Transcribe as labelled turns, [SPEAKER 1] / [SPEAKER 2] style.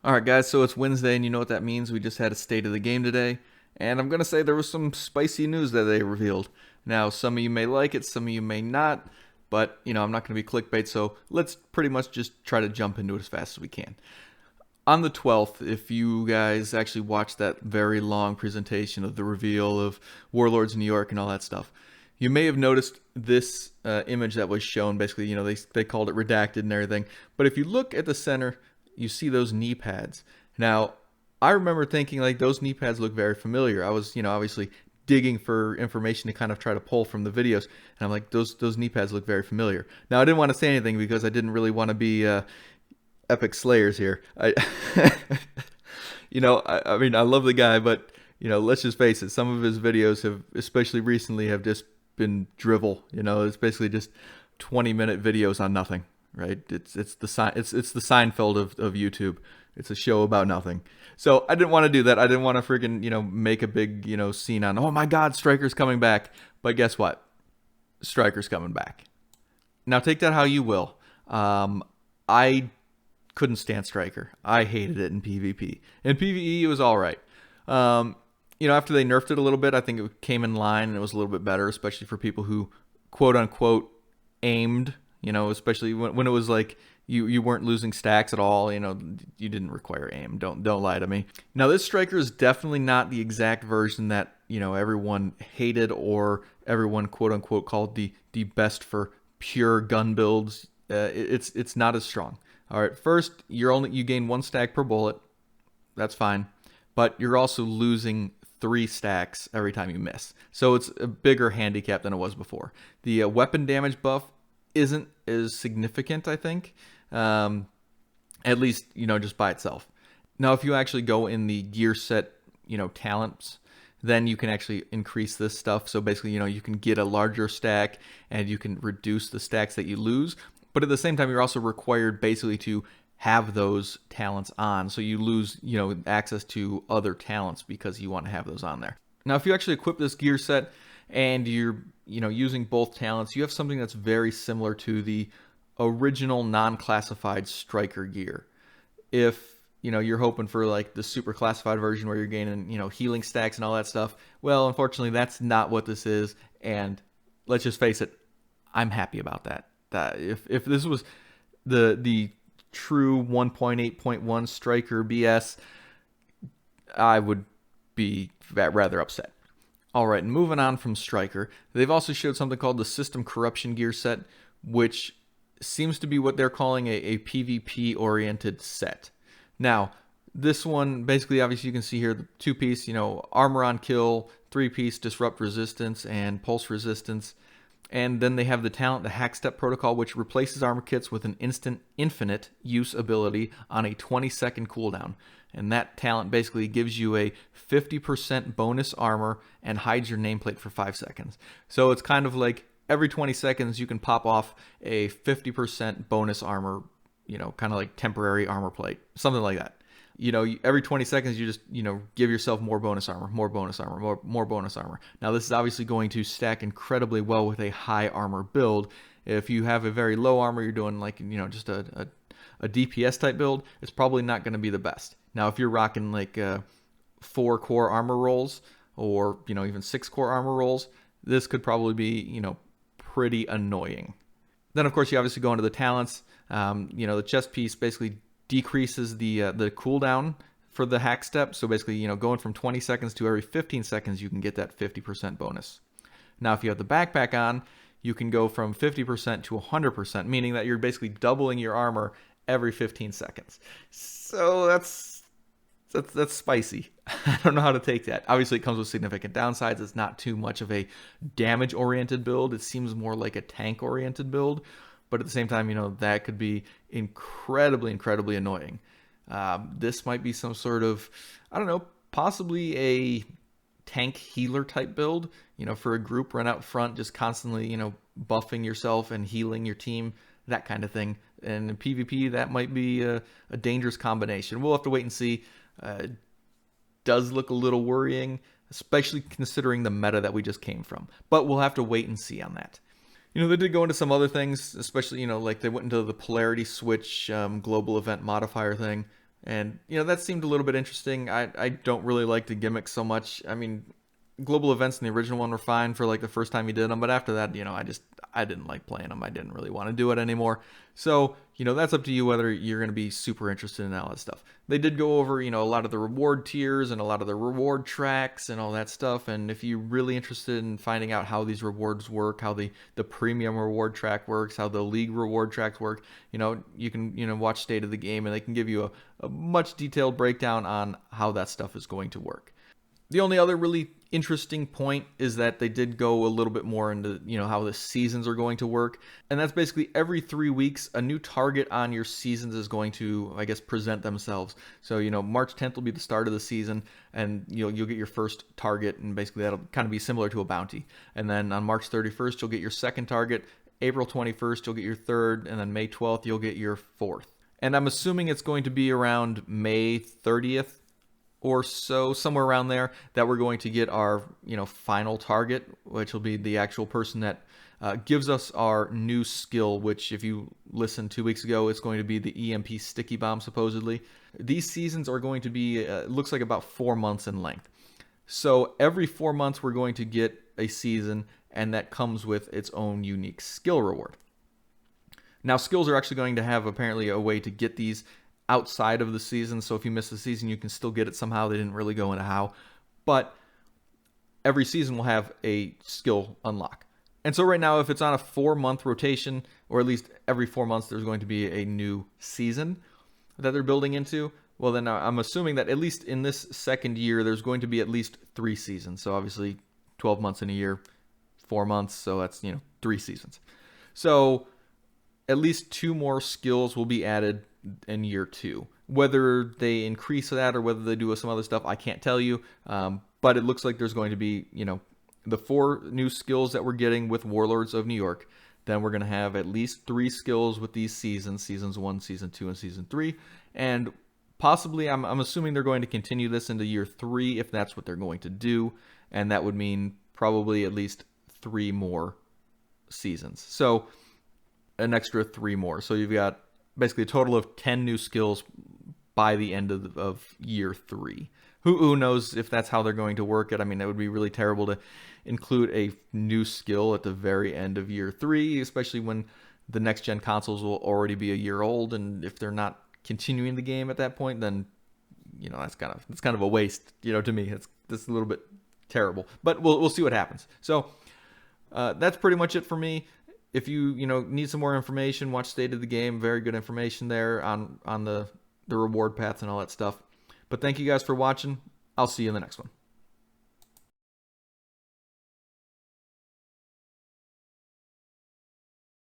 [SPEAKER 1] Alright guys, so it's Wednesday and you know what that means. We just had a state of the game today. And I'm going to say there was some spicy news that they revealed. Now, some of you may like it, some of you may not. But, I'm not going to be clickbait, so let's pretty much just try to jump into it as fast as we can. On the 12th, if you guys actually watched that very long presentation of the reveal of Warlords New York and all that stuff, you may have noticed this image that was shown. Basically, they called it redacted and everything. But if you look at the center, you see those knee pads. Now, I remember thinking like those knee pads look very familiar. I was, obviously digging for information to kind of try to pull from the videos, and I'm like, those knee pads look very familiar. Now, I didn't want to say anything because I didn't really want to be epic slayers here. I mean, I love the guy, but let's just face it. Some of his videos have, especially recently, have just been drivel. It's basically just 20-minute videos on nothing. Right? It's the Seinfeld of YouTube. It's a show about nothing. So I didn't want to do that. I didn't want to freaking make a big scene on, oh my God, Striker's coming back. But guess what? Striker's coming back. Now take that how you will. I couldn't stand Striker. I hated it in PvP. In PvE, it was all right. After they nerfed it a little bit, I think it came in line and it was a little bit better, especially for people who quote unquote aimed. Especially when it was like you weren't losing stacks at all. You didn't require aim. Don't lie to me. Now this Striker is definitely not the exact version that everyone hated or everyone quote unquote called the best for pure gun builds. It's not as strong. All right, first you gain 1 stack per bullet. That's fine, but you're also losing 3 stacks every time you miss. So it's a bigger handicap than it was before. The weapon damage buff isn't as significant, I think, at least just by itself. Now if you actually go in the gear set talents, then you can actually increase this stuff. So basically you can get a larger stack and you can reduce the stacks that you lose, but at the same time you're also required basically to have those talents on, so you lose access to other talents because you want to have those on there. Now if you actually equip this gear set and you're using both talents, you have something that's very similar to the original non-classified Striker gear. If you're hoping for like the super classified version where you're gaining healing stacks and all that stuff, well, unfortunately that's not what this is. And let's just face it, I'm happy about that. If this was the true 1.8.1 Striker BS, I would be rather upset. Alright, and moving on from Striker, they've also showed something called the System Corruption Gear Set, which seems to be what they're calling a PvP-oriented set. Now, this one, basically, obviously you can see here, the 2-piece, armor on kill, 3-piece disrupt resistance, and pulse resistance. And then they have the talent, the Hack Step Protocol, which replaces armor kits with an instant infinite use ability on a 20-second cooldown. And that talent basically gives you a 50% bonus armor and hides your nameplate for 5 seconds. So it's kind of like every 20 seconds you can pop off a 50% bonus armor, kind of like temporary armor plate, something like that. Every 20 seconds you just, give yourself more bonus armor, more bonus armor, more bonus armor. Now this is obviously going to stack incredibly well with a high armor build. If you have a very low armor, you're doing like, just a DPS type build, it's probably not going to be the best. Now if you're rocking like 4 core armor rolls or, even 6 core armor rolls, this could probably be, pretty annoying. Then of course you obviously go into the talents. The chest piece basically decreases the cooldown for the hack step. So basically, going from 20 seconds to every 15 seconds, you can get that 50% bonus. Now, if you have the backpack on, you can go from 50% to 100%, meaning that you're basically doubling your armor every 15 seconds. So that's spicy. I don't know how to take that. Obviously, it comes with significant downsides. It's not too much of a damage-oriented build. It seems more like a tank-oriented build. But at the same time, that could be incredibly, incredibly annoying. This might be some sort of, I don't know, possibly a tank healer type build, for a group run out front, just constantly, buffing yourself and healing your team, that kind of thing. And in PvP, that might be a dangerous combination. We'll have to wait and see. Does look a little worrying, especially considering the meta that we just came from. But we'll have to wait and see on that. They did go into some other things, especially, like they went into the polarity switch global event modifier thing, And, that seemed a little bit interesting. I don't really like the gimmicks so much. I mean, global events in the original one were fine for like the first time you did them, but after that, I didn't like playing them. I didn't really want to do it anymore. So, that's up to you whether you're going to be super interested in all that stuff. They did go over, a lot of the reward tiers and a lot of the reward tracks and all that stuff. And if you're really interested in finding out how these rewards work, how the premium reward track works, how the league reward tracks work, you can, watch State of the Game, and they can give you a much detailed breakdown on how that stuff is going to work. The only other really interesting point is that they did go a little bit more into, how the seasons are going to work. And that's basically every 3 weeks, a new target on your seasons is going to, I guess, present themselves. So, March 10th will be the start of the season, and you'll get your first target, and basically that'll kind of be similar to a bounty. And then on March 31st, you'll get your second target. April 21st, you'll get your third, and then May 12th, you'll get your fourth. And I'm assuming it's going to be around May 30th or so, somewhere around there, that we're going to get our final target, which will be the actual person that gives us our new skill, which, if you listened 2 weeks ago, it's going to be the EMP sticky bomb, supposedly. These seasons are going to be looks like about 4 months in length. So every 4 months we're going to get a season, and that comes with its own unique skill reward. Now, skills are actually going to have apparently a way to get these outside of the season, so if you miss the season, you can still get it somehow. They didn't really go into how, but every season will have a skill unlock. And so right now, if it's on a 4-month rotation, or at least every 4 months there's going to be a new season that they're building into, well, then I'm assuming that at least in this second year, there's going to be at least 3 seasons. So obviously 12 months in a year, 4 months, so that's 3 seasons. So at least 2 more skills will be added in year 2. Whether they increase that or whether they do some other stuff, I can't tell you. But it looks like there's going to be, the 4 new skills that we're getting with Warlords of New York. Then we're going to have at least 3 skills with these seasons, seasons 1, season 2, and season 3. And possibly, I'm assuming they're going to continue this into year 3 if that's what they're going to do. And that would mean probably at least 3 more seasons. So an extra 3 more. So you've got basically a total of 10 new skills by the end of year 3. Who knows if that's how they're going to work it? I mean, that would be really terrible to include a new skill at the very end of year 3, especially when the next gen consoles will already be a year old, and if they're not continuing the game at that point, then that's kind of a waste. To me, that's a little bit terrible. But we'll see what happens. So that's pretty much it for me. If you need some more information, watch State of the Game. Very good information there on the reward paths and all that stuff. But thank you guys for watching. I'll see you in the next one.